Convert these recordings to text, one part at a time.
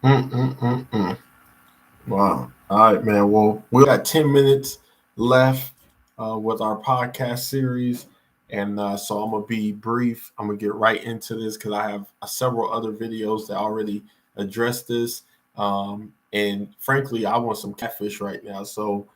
Mm-mm-mm-mm. Wow. All right, man. Well, we got 10 minutes left with our podcast series. And so I'm going to be brief. I'm going to get right into this because I have several other videos that already address this. And frankly, I want some catfish right now. So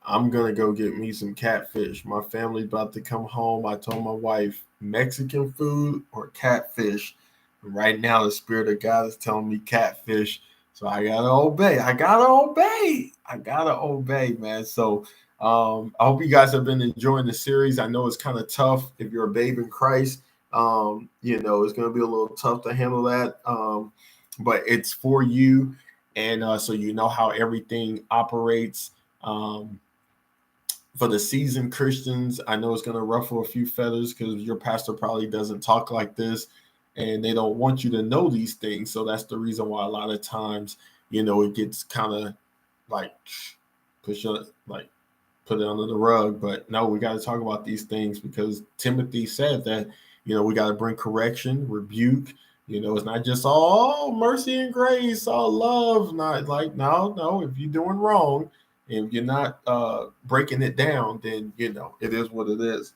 I'm going to go get me some catfish. My family's about to come home. I told my wife Mexican food or catfish. And right now, the Spirit of God is telling me catfish. So I gotta obey. I gotta obey, man. So I hope you guys have been enjoying the series. I know it's kind of tough if you're a babe in Christ. It's gonna be a little tough to handle that. But it's for you, and so you know how everything operates. Um, for the seasoned Christians, I know it's going to ruffle a few feathers because your pastor probably doesn't talk like this and they don't want you to know these things. So that's the reason why a lot of times, it gets kind of like push it, like put it under the rug. But no, we got to talk about these things because Timothy said that, we got to bring correction, rebuke. It's not just all mercy and grace, all love. Not like, no, if you're doing wrong, if you're not breaking it down, then it is what it is.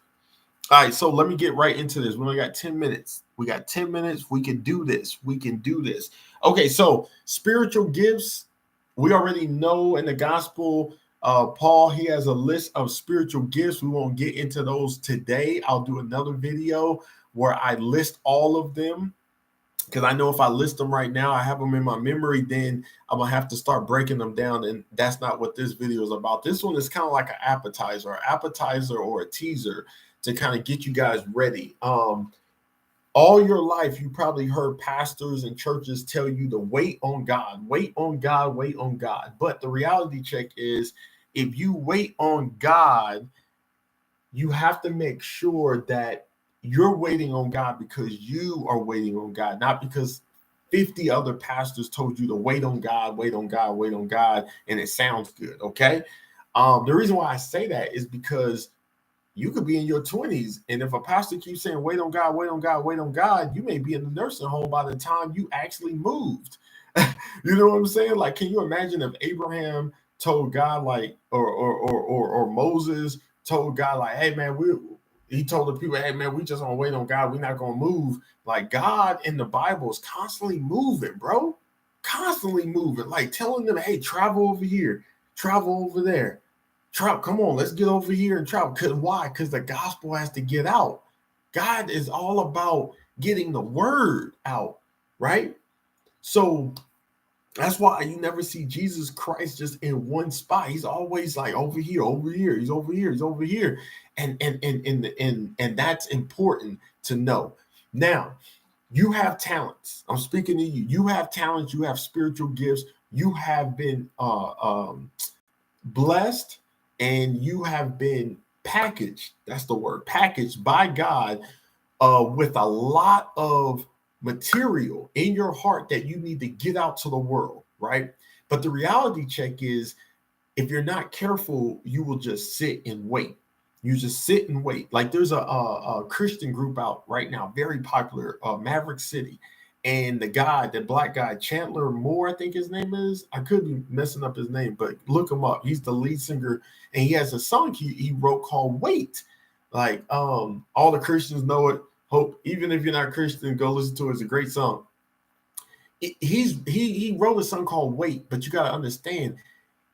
All right, so let me get right into this. We only got 10 minutes. We got 10 minutes. We can do this. We can do this. Okay, so spiritual gifts. We already know in the gospel, Paul, he has a list of spiritual gifts. We won't get into those today. I'll do another video where I list all of them because I know if I list them right now, I have them in my memory, then I'm gonna have to start breaking them down, and that's not what this video is about. This one is kind of like an appetizer or a teaser to kind of get you guys ready. All your life, you probably heard pastors and churches tell you to wait on God, wait on God, wait on God. But the reality check is, if you wait on God, you have to make sure that you're waiting on God because you are waiting on God, not because 50 other pastors told you to wait on God, wait on God, wait on God, and it sounds good. Okay. The reason why I say that is because you could be in your 20s, and if a pastor keeps saying, wait on God, wait on God, wait on God, you may be in the nursing home by the time you actually moved. You know what I'm saying? Like, can you imagine if Abraham told God, like, or Moses told God, like, hey man, he told the people, hey man, we just gonna wait on God, we're not gonna move. Like, God in the Bible is constantly moving, bro. Constantly moving, like telling them, hey, travel over here, travel over there. Come on, let's get over here and travel. Cause why? Because the gospel has to get out. God is all about getting the word out, right? So that's why you never see Jesus Christ just in one spot. He's always like over here, over here. He's over here. He's over here, and that's important to know. Now, you have talents. I'm speaking to you. You have talents. You have spiritual gifts. You have been blessed, and you have been packaged. That's the word, packaged by God with a lot of material in your heart that you need to get out to the world, right? But the reality check is, if you're not careful, you will just sit and wait. You just sit and wait. Like, there's a Christian group out right now, very popular, Maverick City. And the black guy, Chandler Moore, I think his name is. I could be messing up his name, but look him up. He's the lead singer, and he has a song he wrote called Wait. Like, all the Christians know it. Hope, even if you're not Christian, go listen to it. It's a great song. He wrote a song called Wait, but you got to understand,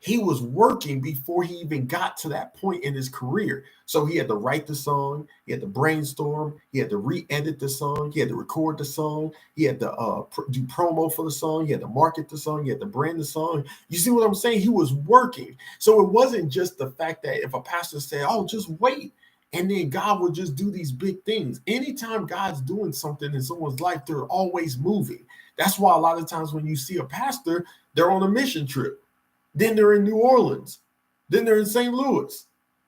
he was working before he even got to that point in his career. So he had to write the song, he had to brainstorm, he had to re-edit the song, he had to record the song, he had to do promo for the song, he had to market the song, he had to brand the song. You see what I'm saying? He was working. So it wasn't just the fact that if a pastor said, "Oh, just wait," and then God will just do these big things. Anytime God's doing something in someone's life, they're always moving. That's why a lot of times when you see a pastor, they're on a mission trip. Then they're in New Orleans. Then they're in St. Louis.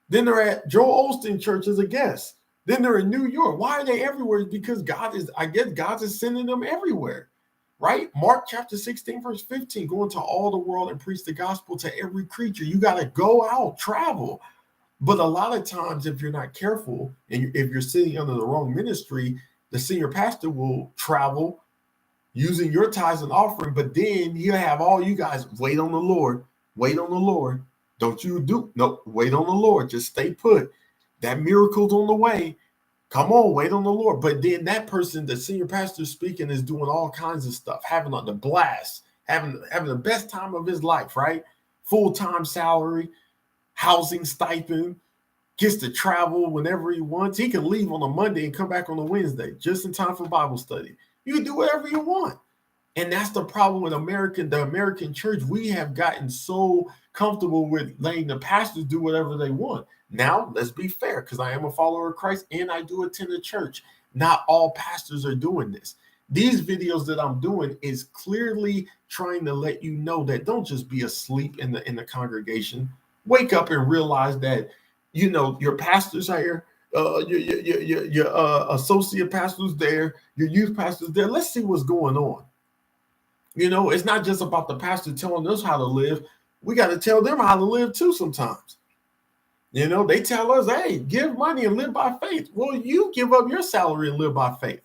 Then they're at Joel Osteen Church as a guest. Then they're in New York. Why are they everywhere? Because I guess God is sending them everywhere, right? Mark chapter 16, verse 15, go into all the world and preach the gospel to every creature. You got to go out, travel. But a lot of times, if you're not careful and if you're sitting under the wrong ministry, the senior pastor will travel using your tithes and offering, but then he'll have all you guys wait on the Lord, wait on the Lord. Don't you do no, wait on the Lord. Just stay put. That miracle's on the way. Come on, wait on the Lord. But then that person, the senior pastor speaking, is doing all kinds of stuff, having the blast, having the best time of his life, right? Full-time salary, housing stipend, gets to travel whenever he wants. He can leave on a Monday and come back on a Wednesday, just in time for Bible study. You can do whatever you want. And that's the problem with the American church. We have gotten so comfortable with letting the pastors do whatever they want. Now, let's be fair, because I am a follower of Christ and I do attend a church. Not all pastors are doing this. These videos that I'm doing is clearly trying to let you know that don't just be asleep in the congregation. Wake up and realize that, you know, your pastors are here, your associate pastors there, your youth pastors there. Let's see what's going on. You know, it's not just about the pastor telling us how to live. We got to tell them how to live too sometimes. You know, they tell us, hey, give money and live by faith. Well, you give up your salary and live by faith.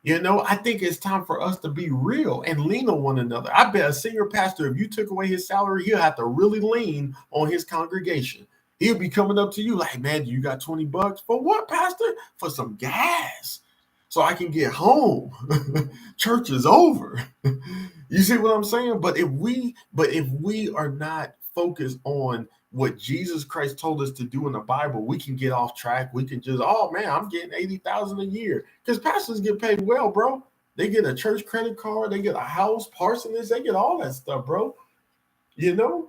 You know, I think it's time for us to be real and lean on one another. I bet a senior pastor, if you took away his salary, he'll have to really lean on his congregation. He'll be coming up to you like, man, you got $20 for what, pastor? For some gas, so I can get home. Church is over. You see what I'm saying? But if we are not focused on what Jesus Christ told us to do in the Bible, we can get off track. We can just, oh man, I'm getting $80,000 a year, because pastors get paid well, bro. They get a church credit card, they get a house, parsonage, they get all that stuff, bro. You know.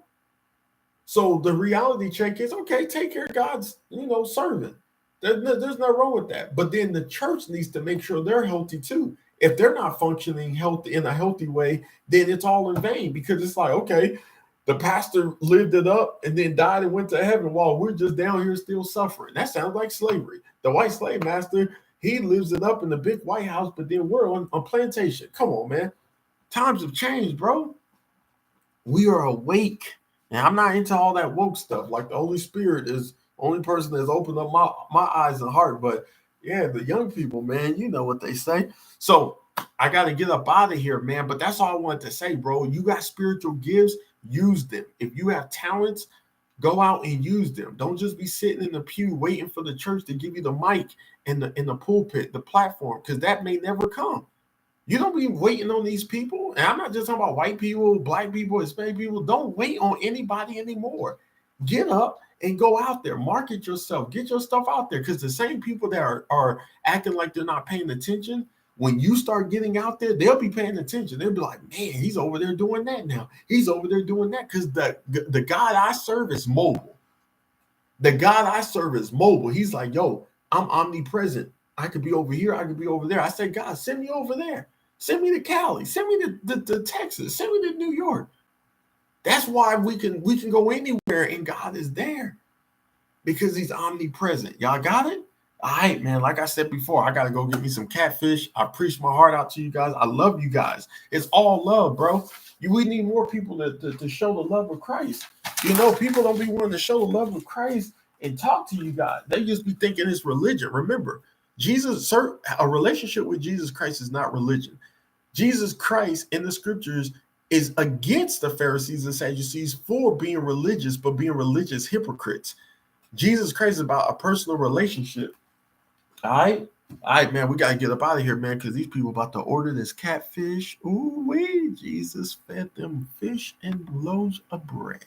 So the reality check is, okay, take care of God's, you know, servant. There's no wrong with that. But then the church needs to make sure they're healthy too. If they're not functioning healthy in a healthy way, then it's all in vain, because it's like, okay, the pastor lived it up and then died and went to heaven while we're just down here still suffering. That sounds like slavery. The white slave master, he lives it up in the big White House, but then we're on plantation. Come on, man. Times have changed, bro. We are awake. And I'm not into all that woke stuff. Like, the Holy Spirit is the only person that's opened up my eyes and heart. But yeah, the young people, man, you know what they say. So I got to get up out of here, man. But that's all I wanted to say, bro. You got spiritual gifts, use them. If you have talents, go out and use them. Don't just be sitting in the pew waiting for the church to give you the mic and the pulpit, the platform, because that may never come. You don't be waiting on these people. And I'm not just talking about white people, black people, Hispanic people. Don't wait on anybody anymore. Get up and go out there. Market yourself. Get your stuff out there. Because the same people that are acting like they're not paying attention, when you start getting out there, they'll be paying attention. They'll be like, man, he's over there doing that now. He's over there doing that. Because the God I serve is mobile. The God I serve is mobile. He's like, yo, I'm omnipresent. I could be over here. I could be over there. I said, God, send me over there. Send me to Cali. Send me to Texas. Send me to New York. That's why we can go anywhere and God is there, because he's omnipresent. Y'all got it? All right, man. Like I said before, I got to go get me some catfish. I preach my heart out to you guys. I love you guys. It's all love, bro. We need more people to show the love of Christ. You know, people don't be willing to show the love of Christ and talk to you guys. They just be thinking it's religion. Remember, a relationship with Jesus Christ is not religion. Jesus Christ in the scriptures is against the Pharisees and Sadducees for being religious, but being religious hypocrites. Jesus Christ is about a personal relationship. All right, man, we got to get up out of here, man, because these people about to order this catfish. Ooh, wee, Jesus fed them fish and loaves of bread.